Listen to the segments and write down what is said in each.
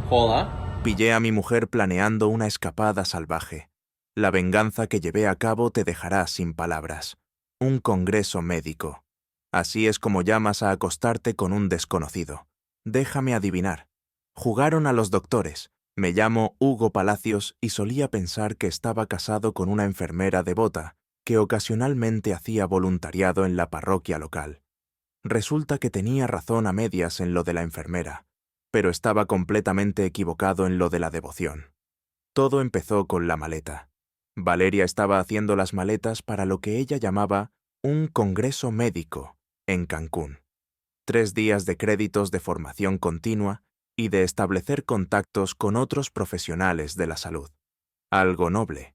Hola. Pillé a mi mujer planeando una escapada salvaje. La venganza que llevé a cabo te dejará sin palabras. Un congreso médico. Así es como llamas a acostarte con un desconocido. Déjame adivinar. Jugaron a los doctores. Me llamo Hugo Palacios y solía pensar que estaba casado con una enfermera devota que ocasionalmente hacía voluntariado en la parroquia local. Resulta que tenía razón a medias en lo de la enfermera, pero estaba completamente equivocado en lo de la devoción. Todo empezó con la maleta. Valeria estaba haciendo las maletas para lo que ella llamaba un congreso médico en Cancún. 3 días de créditos de formación continua y de establecer contactos con otros profesionales de la salud. Algo noble.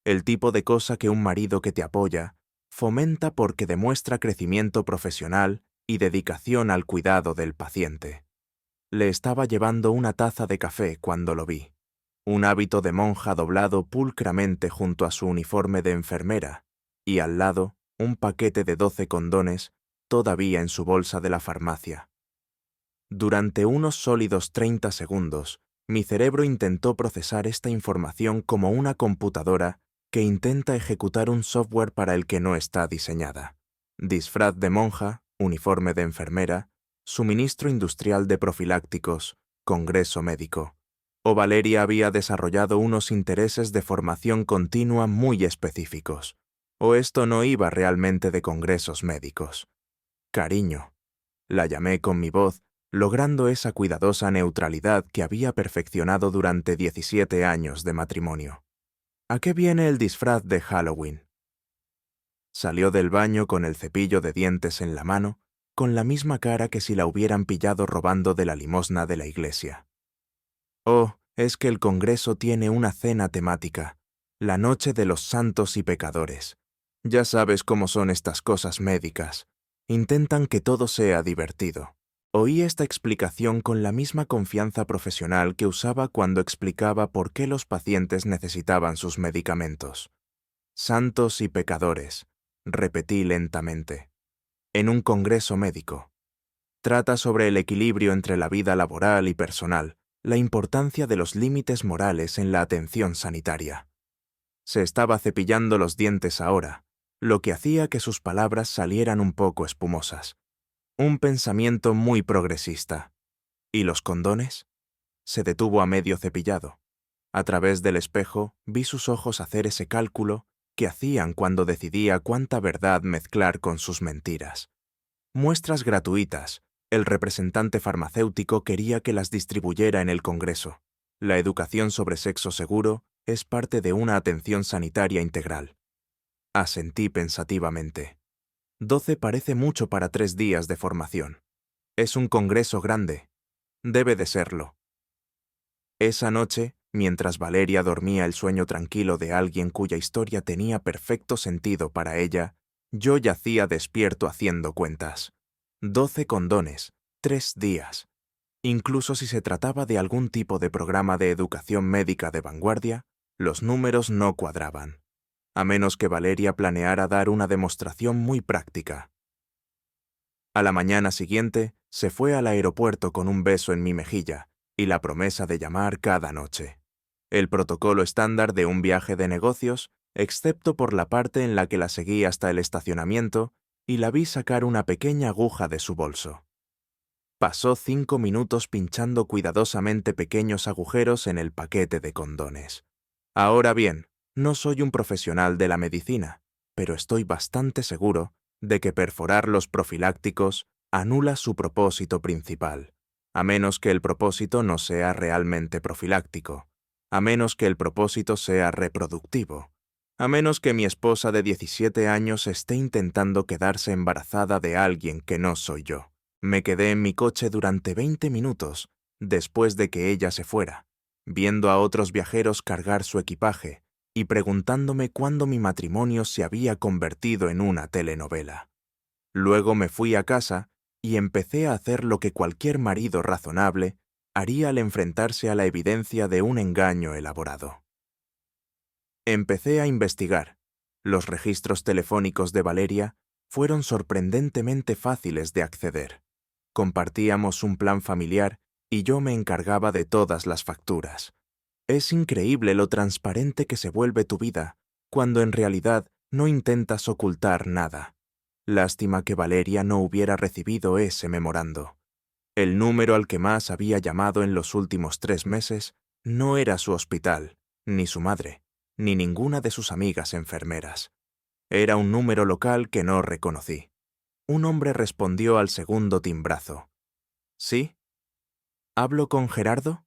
El tipo de cosa que un marido que te apoya fomenta porque demuestra crecimiento profesional y dedicación al cuidado del paciente. Le estaba llevando una taza de café cuando lo vi. Un hábito de monja doblado pulcramente junto a su uniforme de enfermera, y al lado un paquete de 12 condones todavía en su bolsa de la farmacia. Durante unos sólidos 30 segundos, mi cerebro intentó procesar esta información como una computadora que intenta ejecutar un software para el que no está diseñada. Disfraz de monja, uniforme de enfermera, suministro industrial de profilácticos, congreso médico. O Valeria había desarrollado unos intereses de formación continua muy específicos. O esto no iba realmente de congresos médicos. Cariño. La llamé con mi voz, logrando esa cuidadosa neutralidad que había perfeccionado durante 17 años de matrimonio. ¿A qué viene el disfraz de Halloween? Salió del baño con el cepillo de dientes en la mano, con la misma cara que si la hubieran pillado robando de la limosna de la iglesia. Oh, es que el Congreso tiene una cena temática, la noche de los santos y pecadores. Ya sabes cómo son estas cosas médicas. Intentan que todo sea divertido. Oí esta explicación con la misma confianza profesional que usaba cuando explicaba por qué los pacientes necesitaban sus medicamentos. Santos y pecadores, repetí lentamente. En un congreso médico. Trata sobre el equilibrio entre la vida laboral y personal, la importancia de los límites morales en la atención sanitaria. Se estaba cepillando los dientes ahora, lo que hacía que sus palabras salieran un poco espumosas. Un pensamiento muy progresista. ¿Y los condones? Se detuvo a medio cepillado. A través del espejo vi sus ojos hacer ese cálculo que hacían cuando decidía cuánta verdad mezclar con sus mentiras. Muestras gratuitas. El representante farmacéutico quería que las distribuyera en el Congreso. La educación sobre sexo seguro es parte de una atención sanitaria integral. Asentí pensativamente. 12 parece mucho para 3 días de formación. Es un congreso grande. Debe de serlo. Esa noche, mientras Valeria dormía el sueño tranquilo de alguien cuya historia tenía perfecto sentido para ella, yo yacía despierto haciendo cuentas. 12 condones, 3 días. Incluso si se trataba de algún tipo de programa de educación médica de vanguardia, los números no cuadraban. A menos que Valeria planeara dar una demostración muy práctica. A la mañana siguiente, se fue al aeropuerto con un beso en mi mejilla y la promesa de llamar cada noche. El protocolo estándar de un viaje de negocios, excepto por la parte en la que la seguí hasta el estacionamiento y la vi sacar una pequeña aguja de su bolso. Pasó 5 minutos pinchando cuidadosamente pequeños agujeros en el paquete de condones. Ahora bien, no soy un profesional de la medicina, pero estoy bastante seguro de que perforar los profilácticos anula su propósito principal, a menos que el propósito no sea realmente profiláctico, a menos que el propósito sea reproductivo, a menos que mi esposa de 17 años esté intentando quedarse embarazada de alguien que no soy yo. Me quedé en mi coche durante 20 minutos después de que ella se fuera, viendo a otros viajeros cargar su equipaje y preguntándome cuándo mi matrimonio se había convertido en una telenovela. Luego me fui a casa y empecé a hacer lo que cualquier marido razonable haría al enfrentarse a la evidencia de un engaño elaborado. Empecé a investigar. Los registros telefónicos de Valeria fueron sorprendentemente fáciles de acceder. Compartíamos un plan familiar y yo me encargaba de todas las facturas. Es increíble lo transparente que se vuelve tu vida, cuando en realidad no intentas ocultar nada. Lástima que Valeria no hubiera recibido ese memorando. El número al que más había llamado en los últimos 3 meses no era su hospital, ni su madre, ni ninguna de sus amigas enfermeras. Era un número local que no reconocí. Un hombre respondió al segundo timbrazo. ¿Sí? ¿Hablo con Gerardo?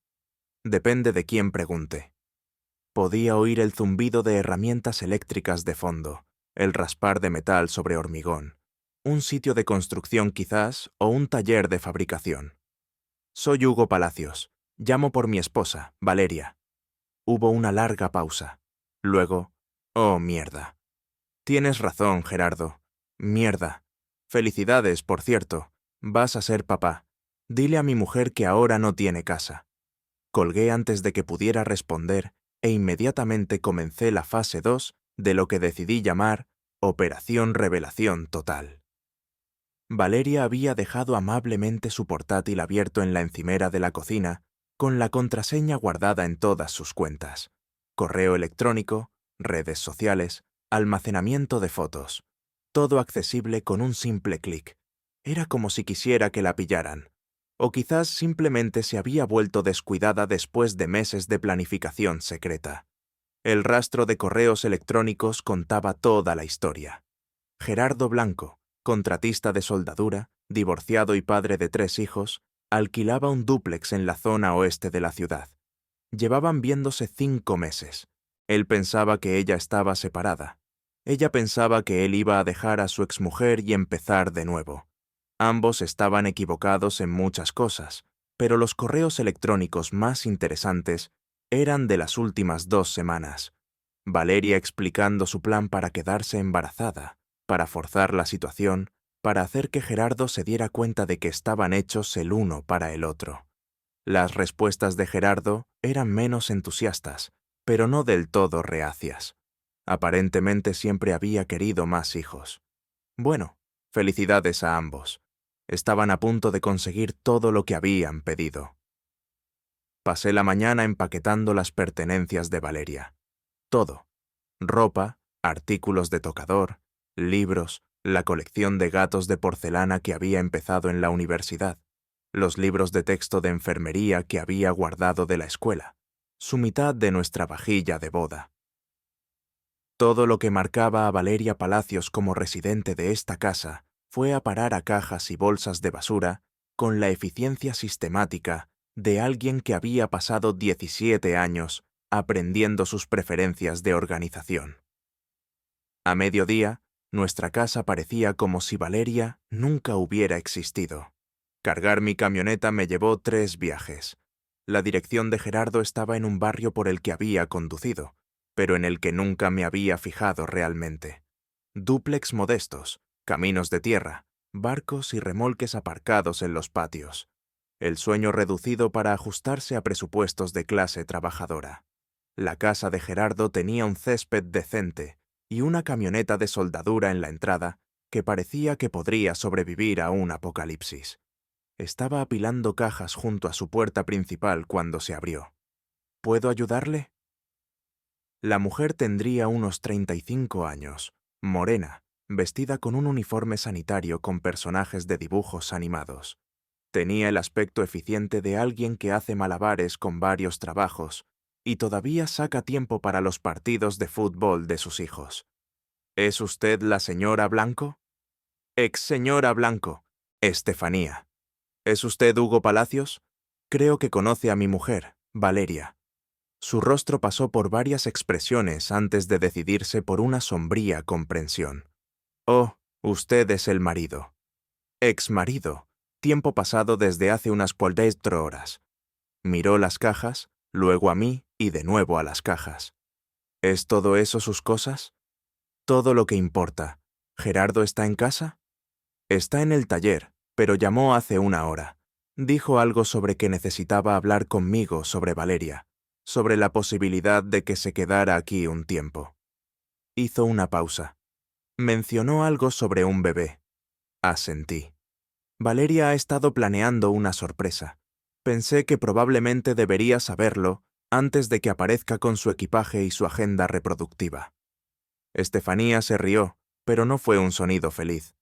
Depende de quién pregunte. Podía oír el zumbido de herramientas eléctricas de fondo, el raspar de metal sobre hormigón. Un sitio de construcción quizás, o un taller de fabricación. Soy Hugo Palacios. Llamo por mi esposa, Valeria. Hubo una larga pausa. Luego, oh, mierda. Tienes razón, Gerardo. Mierda. Felicidades, por cierto. Vas a ser papá. Dile a mi mujer que ahora no tiene casa. Colgué antes de que pudiera responder e inmediatamente comencé la fase 2 de lo que decidí llamar Operación Revelación Total. Valeria había dejado amablemente su portátil abierto en la encimera de la cocina, con la contraseña guardada en todas sus cuentas. Correo electrónico, redes sociales, almacenamiento de fotos. Todo accesible con un simple clic. Era como si quisiera que la pillaran. O quizás simplemente se había vuelto descuidada después de meses de planificación secreta. El rastro de correos electrónicos contaba toda la historia. Gerardo Blanco, contratista de soldadura, divorciado y padre de 3 hijos, alquilaba un dúplex en la zona oeste de la ciudad. Llevaban viéndose 5 meses. Él pensaba que ella estaba separada. Ella pensaba que él iba a dejar a su exmujer y empezar de nuevo. Ambos estaban equivocados en muchas cosas, pero los correos electrónicos más interesantes eran de las últimas 2 semanas. Valeria explicando su plan para quedarse embarazada, para forzar la situación, para hacer que Gerardo se diera cuenta de que estaban hechos el uno para el otro. Las respuestas de Gerardo eran menos entusiastas, pero no del todo reacias. Aparentemente siempre había querido más hijos. Bueno, felicidades a ambos. Estaban a punto de conseguir todo lo que habían pedido. Pasé la mañana empaquetando las pertenencias de Valeria. Todo. Ropa, artículos de tocador, libros, la colección de gatos de porcelana que había empezado en la universidad, los libros de texto de enfermería que había guardado de la escuela, su mitad de nuestra vajilla de boda. Todo lo que marcaba a Valeria Palacios como residente de esta casa fue a parar a cajas y bolsas de basura con la eficiencia sistemática de alguien que había pasado 17 años aprendiendo sus preferencias de organización. A mediodía, nuestra casa parecía como si Valeria nunca hubiera existido. Cargar mi camioneta me llevó 3 viajes. La dirección de Gerardo estaba en un barrio por el que había conducido, pero en el que nunca me había fijado realmente. Dúplex modestos, caminos de tierra, barcos y remolques aparcados en los patios. El sueño reducido para ajustarse a presupuestos de clase trabajadora. La casa de Gerardo tenía un césped decente y una camioneta de soldadura en la entrada que parecía que podría sobrevivir a un apocalipsis. Estaba apilando cajas junto a su puerta principal cuando se abrió. ¿Puedo ayudarle? La mujer tendría unos 35 años, morena, vestida con un uniforme sanitario con personajes de dibujos animados. Tenía el aspecto eficiente de alguien que hace malabares con varios trabajos y todavía saca tiempo para los partidos de fútbol de sus hijos. ¿Es usted la señora Blanco? Ex señora Blanco. Estefanía. ¿Es usted Hugo Palacios? Creo que conoce a mi mujer, Valeria. Su rostro pasó por varias expresiones antes de decidirse por una sombría comprensión. Oh, usted es el marido. Ex marido. Tiempo pasado desde hace unas 4 horas. Miró las cajas, luego a mí y de nuevo a las cajas. ¿Es todo eso sus cosas? Todo lo que importa. ¿Gerardo está en casa? Está en el taller, pero llamó hace 1 hora. Dijo algo sobre que necesitaba hablar conmigo sobre Valeria, sobre la posibilidad de que se quedara aquí un tiempo. Hizo una pausa. Mencionó algo sobre un bebé. Asentí. Valeria ha estado planeando una sorpresa. Pensé que probablemente debería saberlo antes de que aparezca con su equipaje y su agenda reproductiva. Estefanía se rió, pero no fue un sonido feliz.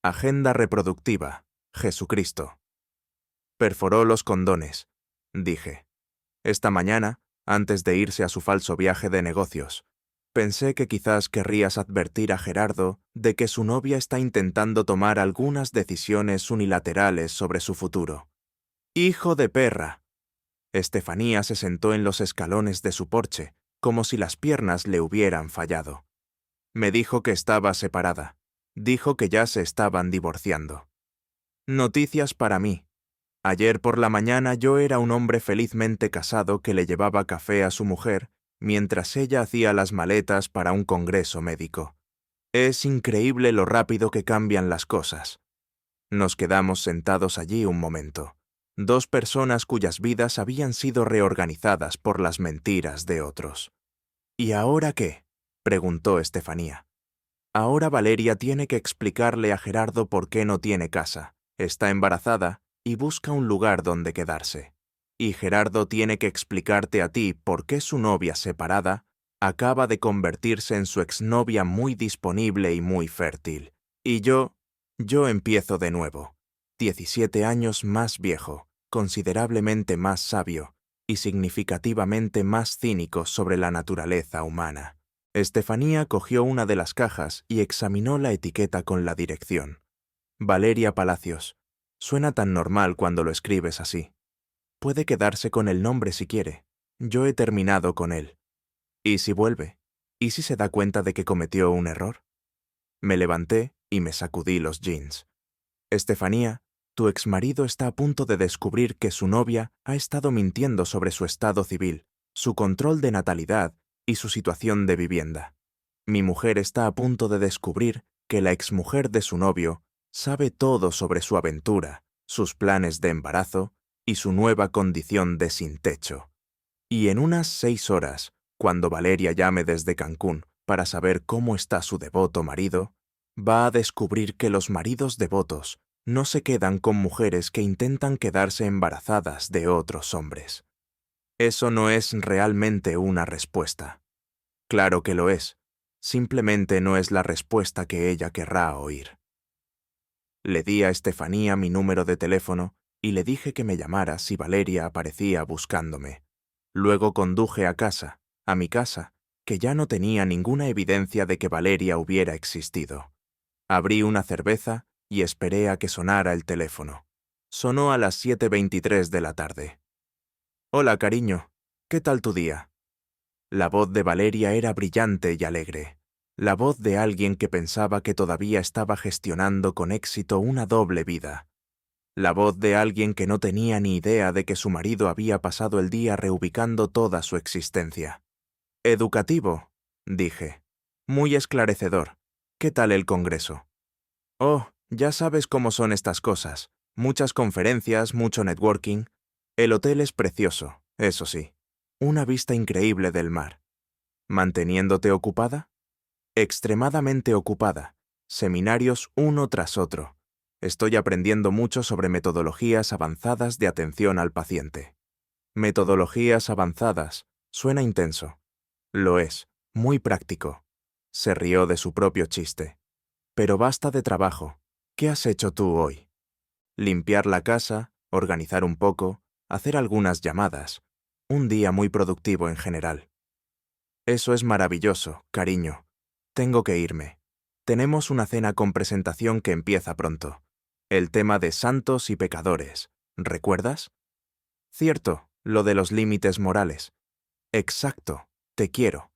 Agenda reproductiva. Jesucristo. Perforó los condones, dije. Esta mañana, antes de irse a su falso viaje de negocios, pensé que quizás querrías advertir a Gerardo de que su novia está intentando tomar algunas decisiones unilaterales sobre su futuro. ¡Hijo de perra! Estefanía se sentó en los escalones de su porche, como si las piernas le hubieran fallado. Me dijo que estaba separada. Dijo que ya se estaban divorciando. Noticias para mí. Ayer por la mañana yo era un hombre felizmente casado que le llevaba café a su mujer mientras ella hacía las maletas para un congreso médico. Es increíble lo rápido que cambian las cosas. Nos quedamos sentados allí un momento. Dos personas cuyas vidas habían sido reorganizadas por las mentiras de otros. ¿Y ahora qué?, preguntó Estefanía. Ahora Valeria tiene que explicarle a Gerardo por qué no tiene casa, está embarazada y busca un lugar donde quedarse. Y Gerardo tiene que explicarte a ti por qué su novia separada acaba de convertirse en su exnovia muy disponible y muy fértil. Y yo empiezo de nuevo, 17 años más viejo, considerablemente más sabio y significativamente más cínico sobre la naturaleza humana. Estefanía cogió una de las cajas y examinó la etiqueta con la dirección. Valeria Palacios. Suena tan normal cuando lo escribes así. Puede quedarse con el nombre si quiere. Yo he terminado con él. ¿Y si vuelve? ¿Y si se da cuenta de que cometió un error? Me levanté y me sacudí los jeans. Estefanía, tu exmarido está a punto de descubrir que su novia ha estado mintiendo sobre su estado civil, su control de natalidad y su situación de vivienda. Mi mujer está a punto de descubrir que la exmujer de su novio sabe todo sobre su aventura, sus planes de embarazo y su nueva condición de sin techo. Y en unas 6 horas, cuando Valeria llame desde Cancún para saber cómo está su devoto marido, va a descubrir que los maridos devotos no se quedan con mujeres que intentan quedarse embarazadas de otros hombres. Eso no es realmente una respuesta. Claro que lo es. Simplemente no es la respuesta que ella querrá oír. Le di a Estefanía mi número de teléfono y le dije que me llamara si Valeria aparecía buscándome. Luego conduje a casa, a mi casa, que ya no tenía ninguna evidencia de que Valeria hubiera existido. Abrí una cerveza y esperé a que sonara el teléfono. Sonó a las 7:23 de la tarde. «Hola, cariño. ¿Qué tal tu día?» La voz de Valeria era brillante y alegre. La voz de alguien que pensaba que todavía estaba gestionando con éxito una doble vida. La voz de alguien que no tenía ni idea de que su marido había pasado el día reubicando toda su existencia. «Educativo», dije. «Muy esclarecedor. ¿Qué tal el congreso?» «Oh, ya sabes cómo son estas cosas. Muchas conferencias, mucho networking. El hotel es precioso, eso sí. Una vista increíble del mar. ¿Manteniéndote ocupada?» «Extremadamente ocupada. Seminarios uno tras otro. Estoy aprendiendo mucho sobre metodologías avanzadas de atención al paciente». Metodologías avanzadas. Suena intenso. Lo es, muy práctico. Se rió de su propio chiste. Pero basta de trabajo. ¿Qué has hecho tú hoy? Limpiar la casa, organizar un poco, hacer algunas llamadas. Un día muy productivo en general. Eso es maravilloso, cariño. Tengo que irme. Tenemos una cena con presentación que empieza pronto. El tema de santos y pecadores. ¿Recuerdas? Cierto, lo de los límites morales. Exacto, te quiero.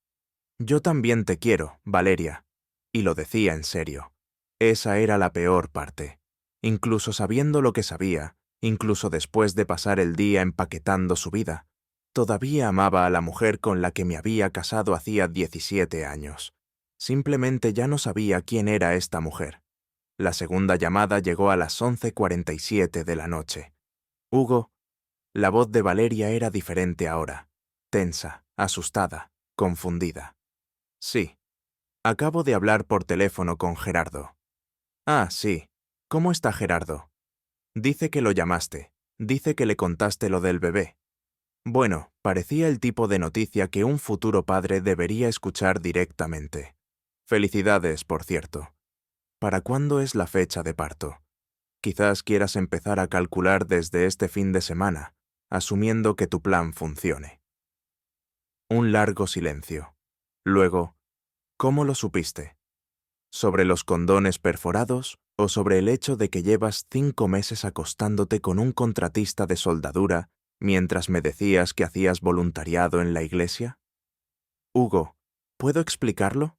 Yo también te quiero, Valeria. Y lo decía en serio. Esa era la peor parte. Incluso sabiendo lo que sabía, incluso después de pasar el día empaquetando su vida, todavía amaba a la mujer con la que me había casado hacía 17 años. Simplemente ya no sabía quién era esta mujer. La segunda llamada llegó a las 11:47 de la noche. «Hugo». La voz de Valeria era diferente ahora. Tensa, asustada, confundida. «Sí. Acabo de hablar por teléfono con Gerardo». «Ah, sí. ¿Cómo está Gerardo?» «Dice que lo llamaste. Dice que le contaste lo del bebé. Bueno, parecía el tipo de noticia que un futuro padre debería escuchar directamente. Felicidades, por cierto. ¿Para cuándo es la fecha de parto? Quizás quieras empezar a calcular desde este fin de semana, asumiendo que tu plan funcione. Un largo silencio. Luego, ¿cómo lo supiste? ¿Sobre los condones perforados o sobre el hecho de que llevas 5 meses acostándote con un contratista de soldadura mientras me decías que hacías voluntariado en la iglesia? Hugo, ¿puedo explicarlo?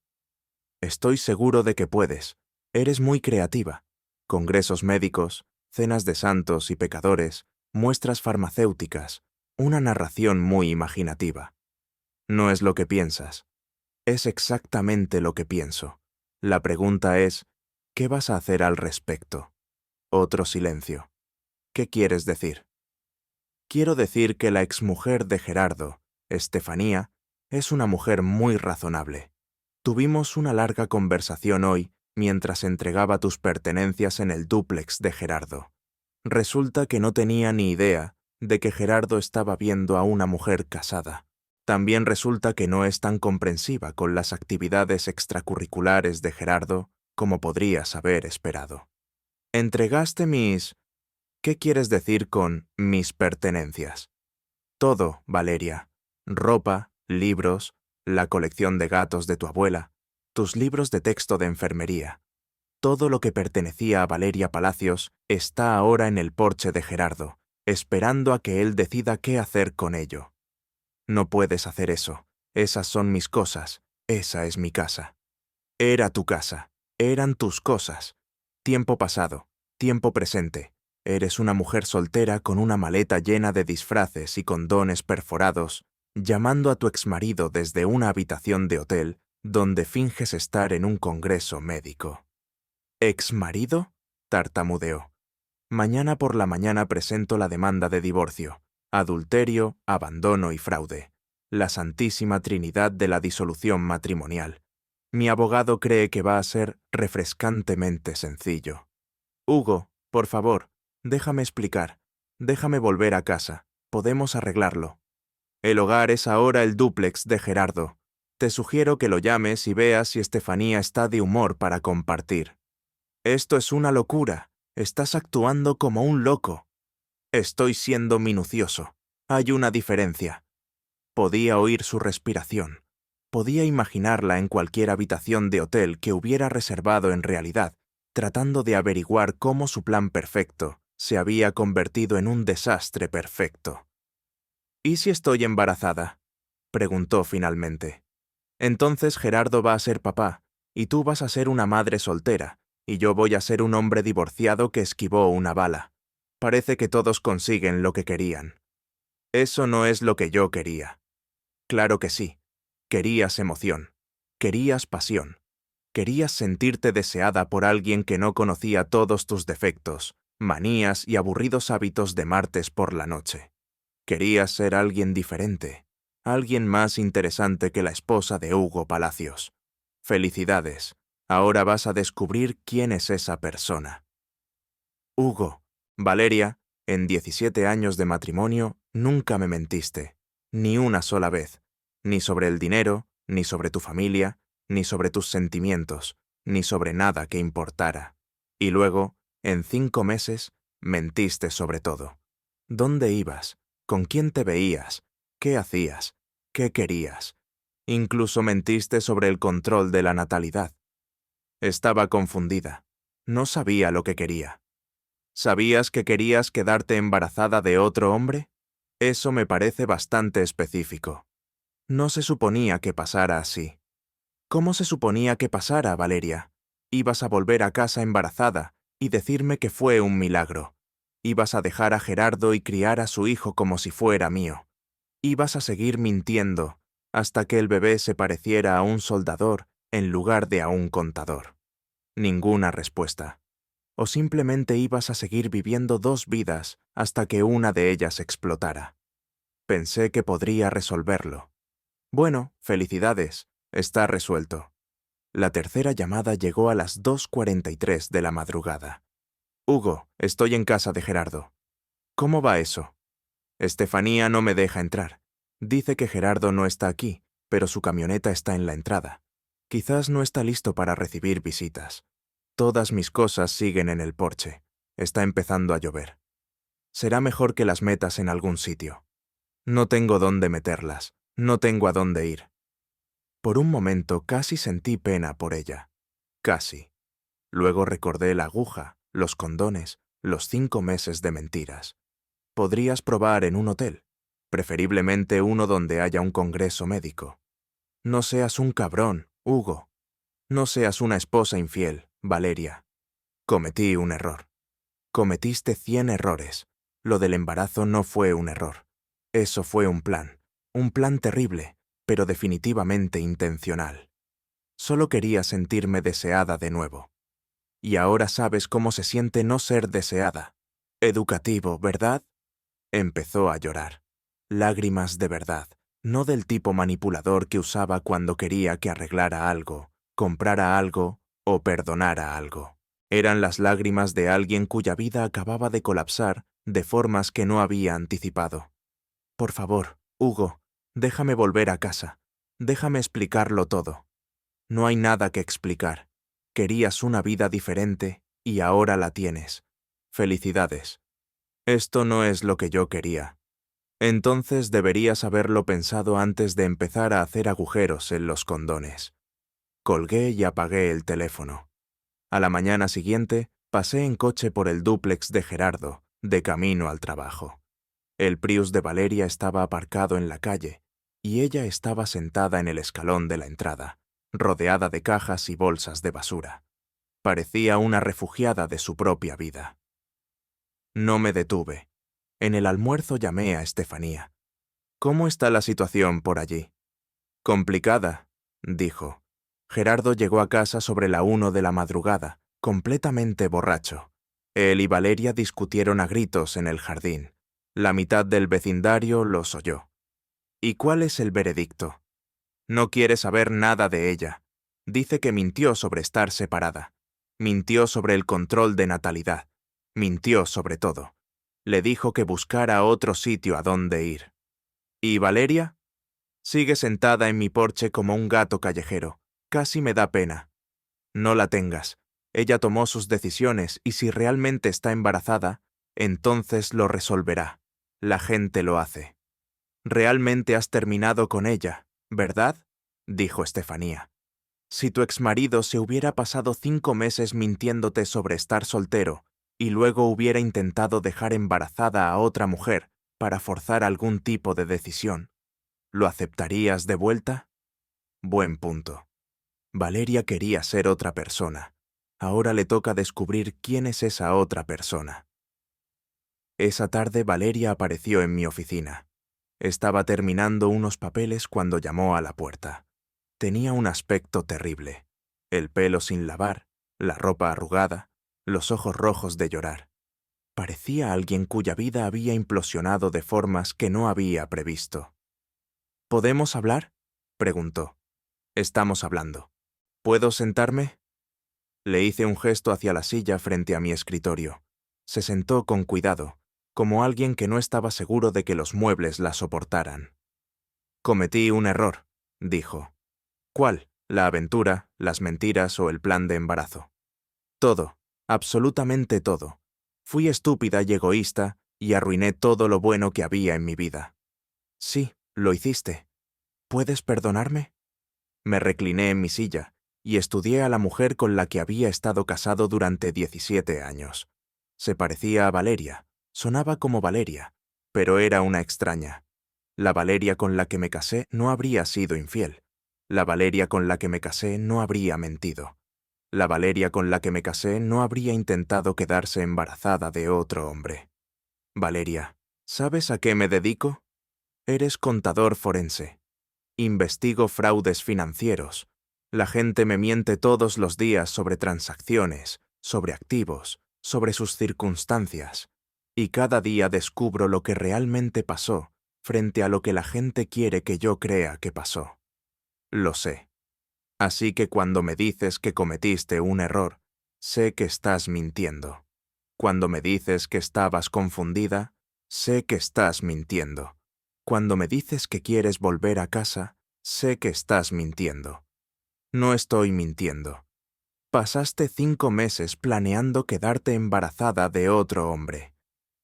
Estoy seguro de que puedes. Eres muy creativa. Congresos médicos, cenas de santos y pecadores, muestras farmacéuticas, una narración muy imaginativa. No es lo que piensas. Es exactamente lo que pienso. La pregunta es, ¿qué vas a hacer al respecto? Otro silencio. ¿Qué quieres decir? Quiero decir que la exmujer de Gerardo, Estefanía, es una mujer muy razonable. Tuvimos una larga conversación hoy mientras entregaba tus pertenencias en el dúplex de Gerardo. Resulta que no tenía ni idea de que Gerardo estaba viendo a una mujer casada. También resulta que no es tan comprensiva con las actividades extracurriculares de Gerardo como podrías haber esperado. Entregaste mis... ¿Qué quieres decir con mis pertenencias? Todo, Valeria. Ropa, libros, la colección de gatos de tu abuela, tus libros de texto de enfermería. Todo lo que pertenecía a Valeria Palacios está ahora en el porche de Gerardo, esperando a que él decida qué hacer con ello. No puedes hacer eso. Esas son mis cosas. Esa es mi casa. Era tu casa. Eran tus cosas. Tiempo pasado. Tiempo presente. Eres una mujer soltera con una maleta llena de disfraces y condones perforados, llamando a tu exmarido desde una habitación de hotel donde finges estar en un congreso médico. ¿Exmarido? Tartamudeó. Mañana por la mañana presento la demanda de divorcio, adulterio, abandono y fraude. La Santísima Trinidad de la disolución matrimonial. Mi abogado cree que va a ser refrescantemente sencillo. Hugo, por favor, déjame explicar. Déjame volver a casa. Podemos arreglarlo. El hogar es ahora el dúplex de Gerardo. Te sugiero que lo llames y veas si Estefanía está de humor para compartir. Esto es una locura. Estás actuando como un loco. Estoy siendo minucioso. Hay una diferencia. Podía oír su respiración. Podía imaginarla en cualquier habitación de hotel que hubiera reservado en realidad, tratando de averiguar cómo su plan perfecto se había convertido en un desastre perfecto. ¿Y si estoy embarazada?, preguntó finalmente. Entonces Gerardo va a ser papá, y tú vas a ser una madre soltera, y yo voy a ser un hombre divorciado que esquivó una bala. Parece que todos consiguen lo que querían. Eso no es lo que yo quería. Claro que sí. Querías emoción. Querías pasión. Querías sentirte deseada por alguien que no conocía todos tus defectos, manías y aburridos hábitos de martes por la noche. Querías ser alguien diferente, alguien más interesante que la esposa de Hugo Palacios. Felicidades. Ahora vas a descubrir quién es esa persona. Hugo, Valeria, en 17 años de matrimonio, nunca me mentiste, ni una sola vez, ni sobre el dinero, ni sobre tu familia, ni sobre tus sentimientos, ni sobre nada que importara. Y luego, en 5 meses, mentiste sobre todo. ¿Dónde ibas? ¿Con quién te veías? ¿Qué hacías? ¿Qué querías? Incluso mentiste sobre el control de la natalidad. Estaba confundida. No sabía lo que quería. ¿Sabías que querías quedarte embarazada de otro hombre? Eso me parece bastante específico. No se suponía que pasara así. ¿Cómo se suponía que pasara, Valeria? Ibas a volver a casa embarazada y decirme que fue un milagro. Ibas a dejar a Gerardo y criar a su hijo como si fuera mío. Ibas a seguir mintiendo hasta que el bebé se pareciera a un soldador en lugar de a un contador. Ninguna respuesta. O simplemente ibas a seguir viviendo 2 vidas hasta que una de ellas explotara. Pensé que podría resolverlo. Bueno, felicidades, está resuelto. La tercera llamada llegó a las 2:43 de la madrugada. Hugo, estoy en casa de Gerardo. ¿Cómo va eso? Estefanía no me deja entrar. Dice que Gerardo no está aquí, pero su camioneta está en la entrada. Quizás no está listo para recibir visitas. Todas mis cosas siguen en el porche. Está empezando a llover. Será mejor que las metas en algún sitio. No tengo dónde meterlas. No tengo a dónde ir. Por un momento casi sentí pena por ella. Casi. Luego recordé la aguja, los condones, los 5 meses de mentiras. Podrías probar en un hotel, preferiblemente uno donde haya un congreso médico. No seas un cabrón, Hugo. No seas una esposa infiel, Valeria. Cometí un error. Cometiste 100 errores. Lo del embarazo no fue un error. Eso fue un plan terrible, pero definitivamente intencional. Solo quería sentirme deseada de nuevo. Y ahora sabes cómo se siente no ser deseada. Educativo, ¿verdad? Empezó a llorar. Lágrimas de verdad, no del tipo manipulador que usaba cuando quería que arreglara algo, comprara algo o perdonara algo. Eran las lágrimas de alguien cuya vida acababa de colapsar de formas que no había anticipado. Por favor, Hugo, déjame volver a casa. Déjame explicarlo todo. No hay nada que explicar. Querías una vida diferente y ahora la tienes. Felicidades. Esto no es lo que yo quería. Entonces deberías haberlo pensado antes de empezar a hacer agujeros en los condones. Colgué y apagué el teléfono. A la mañana siguiente, pasé en coche por el dúplex de Gerardo, de camino al trabajo. El Prius de Valeria estaba aparcado en la calle, y ella estaba sentada en el escalón de la entrada, rodeada de cajas y bolsas de basura. Parecía una refugiada de su propia vida. No me detuve. En el almuerzo llamé a Estefanía. ¿Cómo está la situación por allí? Complicada, dijo. Gerardo llegó a casa sobre la 1 de la madrugada, completamente borracho. Él y Valeria discutieron a gritos en el jardín. La mitad del vecindario los oyó. ¿Y cuál es el veredicto? No quiere saber nada de ella. Dice que mintió sobre estar separada. Mintió sobre el control de natalidad. Mintió sobre todo. Le dijo que buscara otro sitio a donde ir. ¿Y Valeria? Sigue sentada en mi porche como un gato callejero. Casi me da pena. No la tengas. Ella tomó sus decisiones y si realmente está embarazada, entonces lo resolverá. La gente lo hace. Realmente has terminado con ella, ¿verdad? Dijo Estefanía. Si tu exmarido se hubiera pasado 5 meses mintiéndote sobre estar soltero y luego hubiera intentado dejar embarazada a otra mujer para forzar algún tipo de decisión, ¿lo aceptarías de vuelta? Buen punto. Valeria quería ser otra persona. Ahora le toca descubrir quién es esa otra persona. Esa tarde Valeria apareció en mi oficina. Estaba terminando unos papeles cuando llamó a la puerta. Tenía un aspecto terrible. El pelo sin lavar, la ropa arrugada, los ojos rojos de llorar. Parecía alguien cuya vida había implosionado de formas que no había previsto. ¿Podemos hablar? Preguntó. Estamos hablando. ¿Puedo sentarme? Le hice un gesto hacia la silla frente a mi escritorio. Se sentó con cuidado, como alguien que no estaba seguro de que los muebles la soportaran. Cometí un error, dijo. ¿Cuál? ¿La aventura, las mentiras o el plan de embarazo? Todo, absolutamente todo. Fui estúpida y egoísta y arruiné todo lo bueno que había en mi vida. Sí, lo hiciste. ¿Puedes perdonarme? Me recliné en mi silla y estudié a la mujer con la que había estado casado durante 17 años. Se parecía a Valeria, sonaba como Valeria, pero era una extraña. La Valeria con la que me casé no habría sido infiel. La Valeria con la que me casé no habría mentido. La Valeria con la que me casé no habría intentado quedarse embarazada de otro hombre. Valeria, ¿sabes a qué me dedico? Eres contador forense. Investigo fraudes financieros. La gente me miente todos los días sobre transacciones, sobre activos, sobre sus circunstancias. Y cada día descubro lo que realmente pasó frente a lo que la gente quiere que yo crea que pasó. Lo sé. Así que cuando me dices que cometiste un error, sé que estás mintiendo. Cuando me dices que estabas confundida, Sé que estás mintiendo. Cuando me dices que quieres volver a casa, sé que estás mintiendo. No estoy mintiendo. Pasaste 5 meses planeando quedarte embarazada de otro hombre.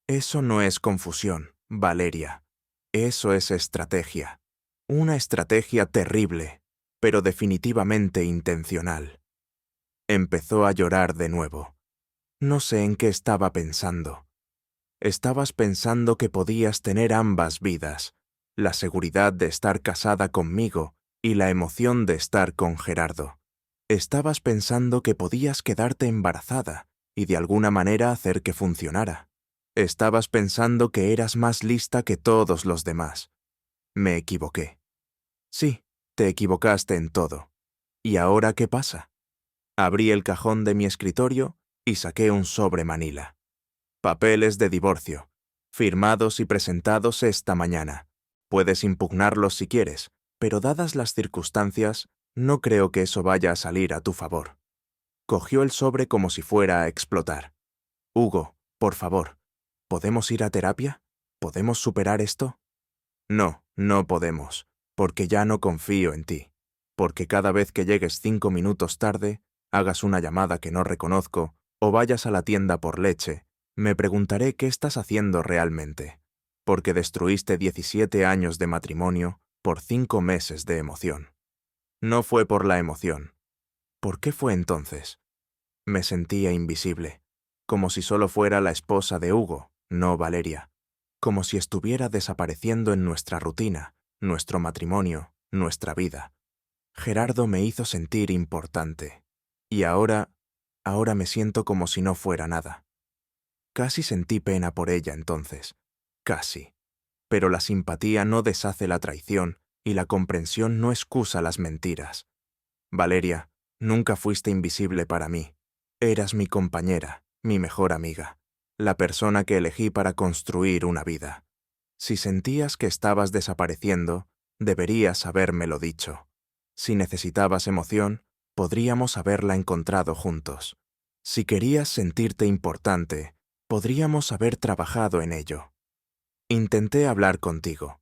Eso no es confusión, Valeria. Eso es estrategia. Una estrategia terrible, pero definitivamente intencional. Empezó a llorar de nuevo. No sé en qué estaba pensando. Estabas pensando que podías tener ambas vidas, la seguridad de estar casada conmigo y la emoción de estar con Gerardo. Estabas pensando que podías quedarte embarazada y de alguna manera hacer que funcionara. Estabas pensando que eras más lista que todos los demás. Me equivoqué. Sí, te equivocaste en todo. ¿Y ahora qué pasa? Abrí el cajón de mi escritorio y saqué un sobre manila. Papeles de divorcio, firmados y presentados esta mañana. Puedes impugnarlos si quieres, pero dadas las circunstancias, no creo que eso vaya a salir a tu favor. Cogió el sobre como si fuera a explotar. Hugo, por favor, ¿podemos ir a terapia? ¿Podemos superar esto? No, no podemos, porque ya no confío en ti. Porque cada vez que llegues 5 minutos tarde, hagas una llamada que no reconozco o vayas a la tienda por leche, me preguntaré qué estás haciendo realmente. Porque destruiste 17 años de matrimonio por 5 meses de emoción. No fue por la emoción. ¿Por qué fue entonces? Me sentía invisible, como si solo fuera la esposa de Hugo, no Valeria, como si estuviera desapareciendo en nuestra rutina, nuestro matrimonio, nuestra vida. Gerardo me hizo sentir importante. Y ahora me siento como si no fuera nada. Casi sentí pena por ella entonces. Casi. Pero la simpatía no deshace la traición y la comprensión no excusa las mentiras. Valeria, nunca fuiste invisible para mí. Eras mi compañera, mi mejor amiga, la persona que elegí para construir una vida. Si sentías que estabas desapareciendo, deberías habérmelo dicho. Si necesitabas emoción, podríamos haberla encontrado juntos. Si querías sentirte importante, podríamos haber trabajado en ello. Intenté hablar contigo.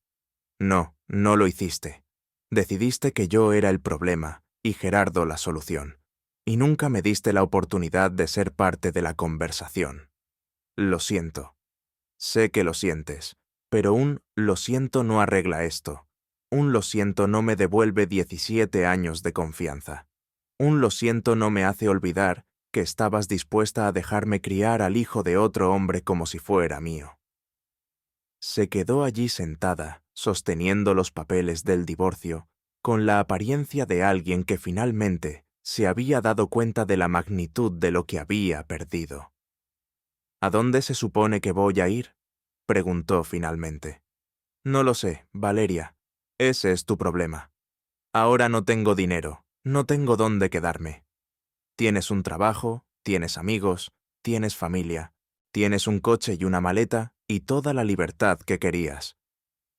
No, no lo hiciste. Decidiste que yo era el problema y Gerardo la solución. Y nunca me diste la oportunidad de ser parte de la conversación. Lo siento. Sé que lo sientes, pero un lo siento no arregla esto. Un lo siento no me devuelve 17 años de confianza. Un lo siento no me hace olvidar que estabas dispuesta a dejarme criar al hijo de otro hombre como si fuera mío. Se quedó allí sentada, sosteniendo los papeles del divorcio, con la apariencia de alguien que finalmente se había dado cuenta de la magnitud de lo que había perdido. ¿A dónde se supone que voy a ir?, preguntó finalmente. No lo sé, Valeria. Ese es tu problema. Ahora no tengo dinero, no tengo dónde quedarme. Tienes un trabajo, tienes amigos, tienes familia, tienes un coche y una maleta y toda la libertad que querías.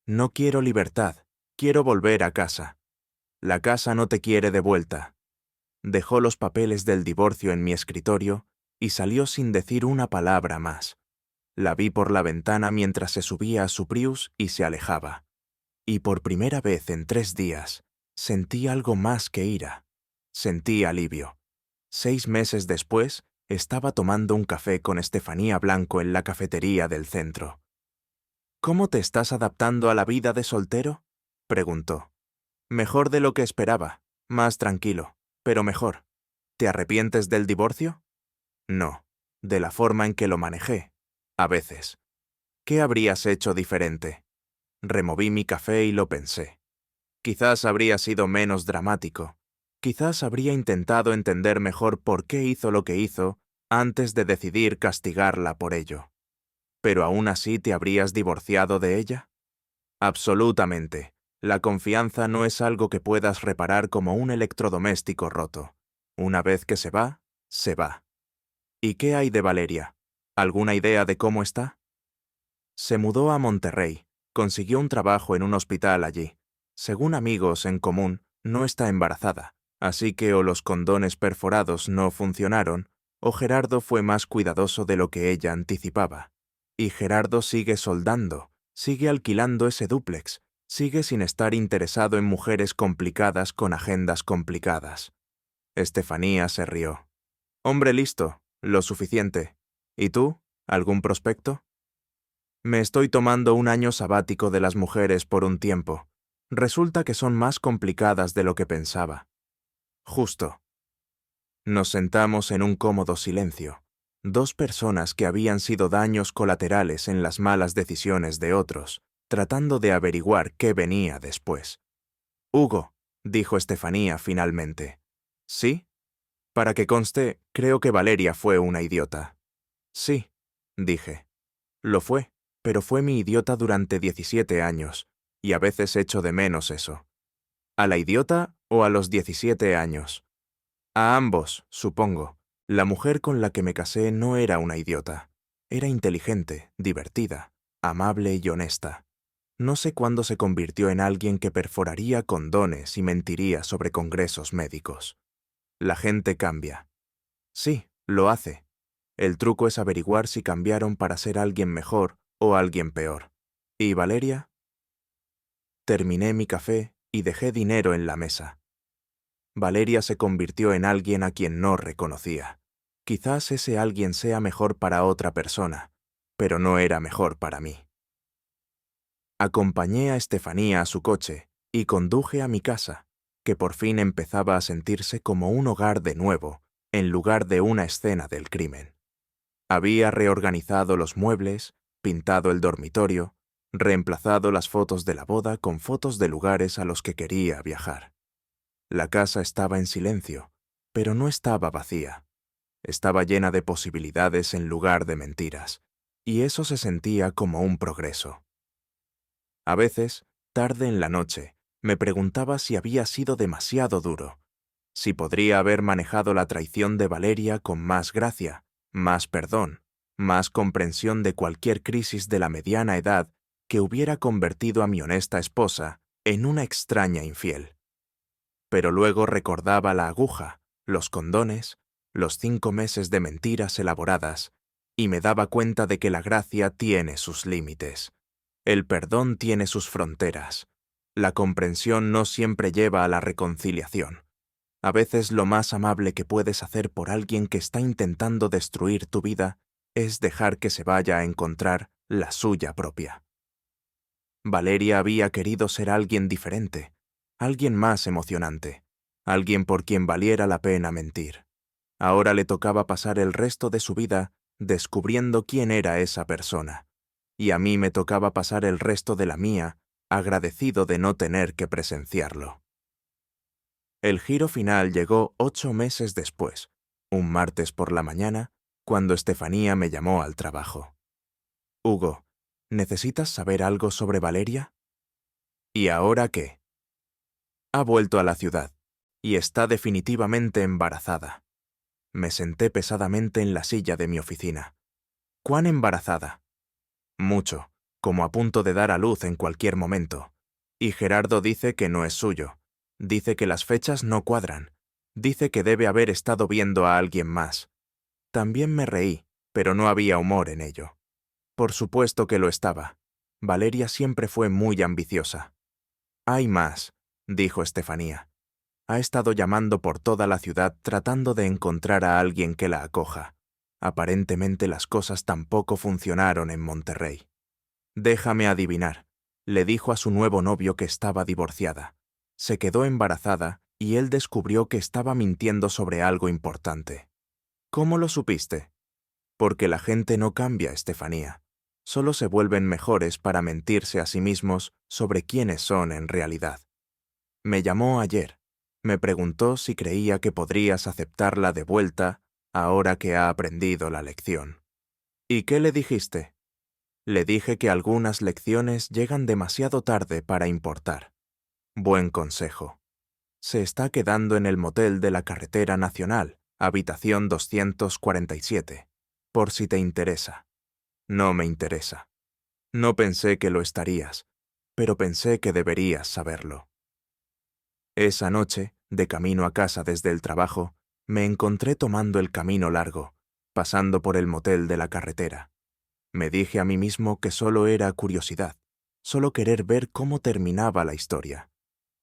No quiero libertad, quiero volver a casa. La casa no te quiere de vuelta. Dejó los papeles del divorcio en mi escritorio y salió sin decir una palabra más. La vi por la ventana mientras se subía a su Prius y se alejaba. Y por primera vez en 3 días, sentí algo más que ira. Sentí alivio. 6 meses después, estaba tomando un café con Estefanía Blanco en la cafetería del centro. ¿Cómo te estás adaptando a la vida de soltero?, preguntó. Mejor de lo que esperaba, más tranquilo, pero mejor. ¿Te arrepientes del divorcio? No, de la forma en que lo manejé, a veces. ¿Qué habrías hecho diferente? Removí mi café y lo pensé. Quizás habría sido menos dramático. Quizás habría intentado entender mejor por qué hizo lo que hizo antes de decidir castigarla por ello. ¿Pero aún así te habrías divorciado de ella? Absolutamente. La confianza no es algo que puedas reparar como un electrodoméstico roto. Una vez que se va, se va. ¿Y qué hay de Valeria? ¿Alguna idea de cómo está? Se mudó a Monterrey, consiguió un trabajo en un hospital allí. Según amigos en común, no está embarazada, así que o los condones perforados no funcionaron, o Gerardo fue más cuidadoso de lo que ella anticipaba. Y Gerardo sigue soldando, sigue alquilando ese dúplex, sigue sin estar interesado en mujeres complicadas con agendas complicadas. Estefanía se rió. Hombre listo, lo suficiente. ¿Y tú? ¿Algún prospecto? Me estoy tomando un año sabático de las mujeres por un tiempo. Resulta que son más complicadas de lo que pensaba. Justo. Nos sentamos en un cómodo silencio. Dos personas que habían sido daños colaterales en las malas decisiones de otros, tratando de averiguar qué venía después. Hugo, dijo Estefanía finalmente. ¿Sí? Para que conste, creo que Valeria fue una idiota. Sí, dije. Lo fue, pero fue mi idiota durante 17 años, y a veces echo de menos eso. ¿A la idiota o a los 17 años? A ambos, supongo. La mujer con la que me casé no era una idiota. Era inteligente, divertida, amable y honesta. No sé cuándo se convirtió en alguien que perforaría condones y mentiría sobre congresos médicos. La gente cambia. Sí, lo hace. El truco es averiguar si cambiaron para ser alguien mejor o alguien peor. ¿Y Valeria? Terminé mi café y dejé dinero en la mesa. Valeria se convirtió en alguien a quien no reconocía. Quizás ese alguien sea mejor para otra persona, pero no era mejor para mí. Acompañé a Estefanía a su coche y conduje a mi casa, que por fin empezaba a sentirse como un hogar de nuevo, en lugar de una escena del crimen. Había reorganizado los muebles, pintado el dormitorio, reemplazado las fotos de la boda con fotos de lugares a los que quería viajar. La casa estaba en silencio, pero no estaba vacía. Estaba llena de posibilidades en lugar de mentiras, y eso se sentía como un progreso. A veces, tarde en la noche, me preguntaba si había sido demasiado duro, si podría haber manejado la traición de Valeria con más gracia, más perdón, más comprensión de cualquier crisis de la mediana edad que hubiera convertido a mi honesta esposa en una extraña infiel. Pero luego recordaba la aguja, los condones, los 5 meses de mentiras elaboradas, y me daba cuenta de que la gracia tiene sus límites. El perdón tiene sus fronteras. La comprensión no siempre lleva a la reconciliación. A veces lo más amable que puedes hacer por alguien que está intentando destruir tu vida es dejar que se vaya a encontrar la suya propia. Valeria había querido ser alguien diferente, alguien más emocionante, alguien por quien valiera la pena mentir. Ahora le tocaba pasar el resto de su vida descubriendo quién era esa persona, y a mí me tocaba pasar el resto de la mía agradecido de no tener que presenciarlo. El giro final llegó 8 meses después, un martes por la mañana, cuando Estefanía me llamó al trabajo. Hugo, ¿necesitas saber algo sobre Valeria? ¿Y ahora qué? Ha vuelto a la ciudad, y está definitivamente embarazada. Me senté pesadamente en la silla de mi oficina. ¿Cuán embarazada? Mucho, como a punto de dar a luz en cualquier momento. Y Gerardo dice que no es suyo. Dice que las fechas no cuadran. Dice que debe haber estado viendo a alguien más. También me reí, pero no había humor en ello. Por supuesto que lo estaba. Valeria siempre fue muy ambiciosa. Hay más, dijo Estefanía. Ha estado llamando por toda la ciudad tratando de encontrar a alguien que la acoja. Aparentemente las cosas tampoco funcionaron en Monterrey. Déjame adivinar, le dijo a su nuevo novio que estaba divorciada. Se quedó embarazada y él descubrió que estaba mintiendo sobre algo importante. ¿Cómo lo supiste? Porque la gente no cambia, Estefanía. Solo se vuelven mejores para mentirse a sí mismos sobre quiénes son en realidad. Me llamó ayer. Me preguntó si creía que podrías aceptarla de vuelta ahora que ha aprendido la lección. ¿Y qué le dijiste? Le dije que algunas lecciones llegan demasiado tarde para importar. Buen consejo. Se está quedando en el motel de la Carretera Nacional, habitación 247, por si te interesa. No me interesa. No pensé que lo estarías, pero pensé que deberías saberlo. Esa noche, de camino a casa desde el trabajo, me encontré tomando el camino largo, pasando por el motel de la carretera. Me dije a mí mismo que solo era curiosidad, solo querer ver cómo terminaba la historia.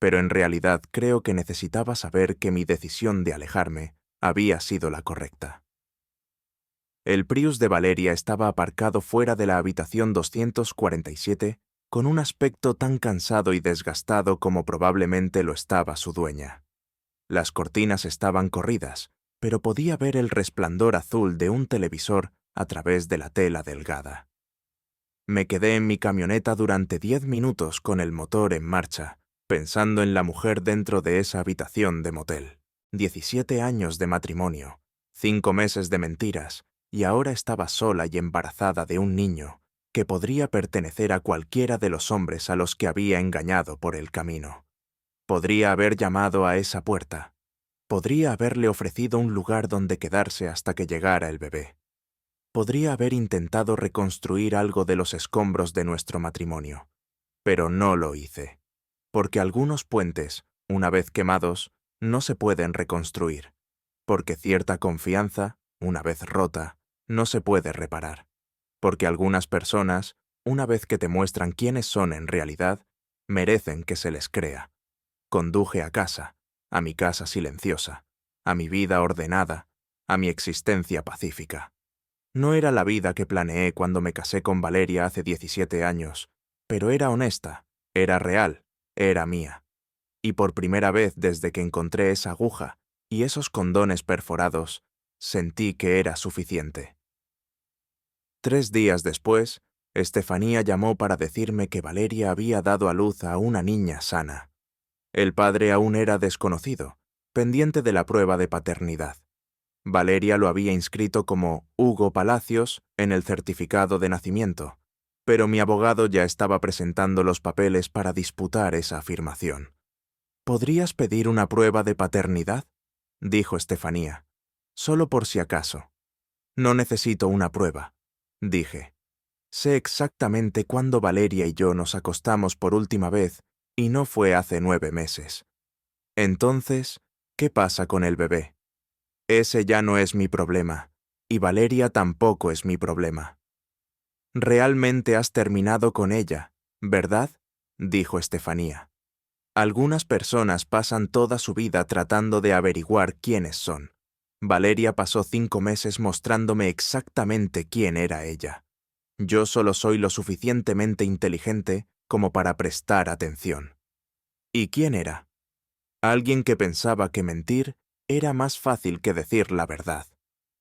Pero en realidad creo que necesitaba saber que mi decisión de alejarme había sido la correcta. El Prius de Valeria estaba aparcado fuera de la habitación 247 con un aspecto tan cansado y desgastado como probablemente lo estaba su dueña. Las cortinas estaban corridas, pero podía ver el resplandor azul de un televisor a través de la tela delgada. Me quedé en mi camioneta durante 10 minutos con el motor en marcha, pensando en la mujer dentro de esa habitación de motel. 17 años de matrimonio, 5 meses de mentiras, y ahora estaba sola y embarazada de un niño que podría pertenecer a cualquiera de los hombres a los que había engañado por el camino. Podría haber llamado a esa puerta. Podría haberle ofrecido un lugar donde quedarse hasta que llegara el bebé. Podría haber intentado reconstruir algo de los escombros de nuestro matrimonio, pero no lo hice, porque algunos puentes, una vez quemados, no se pueden reconstruir, porque cierta confianza, una vez rota, no se puede reparar, porque algunas personas, una vez que te muestran quiénes son en realidad, merecen que se les crea. Conduje a casa, a mi casa silenciosa, a mi vida ordenada, a mi existencia pacífica. No era la vida que planeé cuando me casé con Valeria hace 17 años, pero era honesta, era real, era mía. Y por primera vez desde que encontré esa aguja y esos condones perforados, sentí que era suficiente. 3 días después, Estefanía llamó para decirme que Valeria había dado a luz a una niña sana. El padre aún era desconocido, pendiente de la prueba de paternidad. Valeria lo había inscrito como Hugo Palacios en el certificado de nacimiento, pero mi abogado ya estaba presentando los papeles para disputar esa afirmación. ¿Podrías pedir una prueba de paternidad?, dijo Estefanía, solo por si acaso. No necesito una prueba, dije. Sé exactamente cuándo Valeria y yo nos acostamos por última vez y no fue hace 9 meses. Entonces, ¿qué pasa con el bebé? Ese ya no es mi problema, y Valeria tampoco es mi problema. Realmente has terminado con ella, ¿verdad?, dijo Estefanía. Algunas personas pasan toda su vida tratando de averiguar quiénes son. Valeria pasó 5 meses mostrándome exactamente quién era ella. Yo solo soy lo suficientemente inteligente como para prestar atención. ¿Y quién era? Alguien que pensaba que mentir era más fácil que decir la verdad.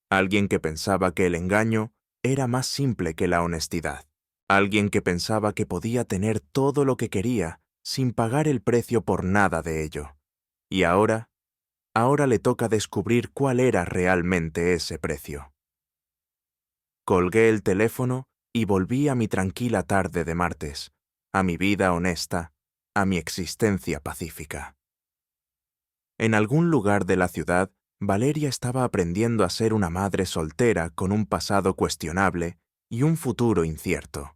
Alguien que pensaba que el engaño era más simple que la honestidad. Alguien que pensaba que podía tener todo lo que quería sin pagar el precio por nada de ello. Y ahora le toca descubrir cuál era realmente ese precio. Colgué el teléfono y volví a mi tranquila tarde de martes, a mi vida honesta, a mi existencia pacífica. En algún lugar de la ciudad, Valeria estaba aprendiendo a ser una madre soltera con un pasado cuestionable y un futuro incierto.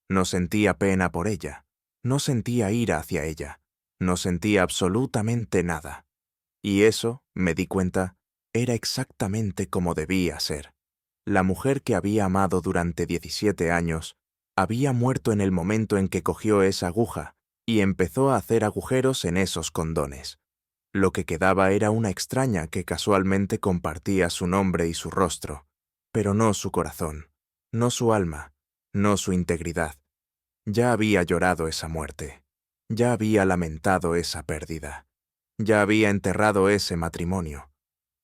No sentía pena por ella, no sentía ira hacia ella, no sentía absolutamente nada. Y eso, me di cuenta, era exactamente como debía ser. La mujer que había amado durante 17 años había muerto en el momento en que cogió esa aguja y empezó a hacer agujeros en esos condones. Lo que quedaba era una extraña que casualmente compartía su nombre y su rostro, pero no su corazón, no su alma, no su integridad. Ya había llorado esa muerte, ya había lamentado esa pérdida, ya había enterrado ese matrimonio.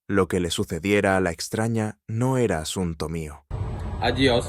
Lo que le sucediera a la extraña no era asunto mío. Adiós.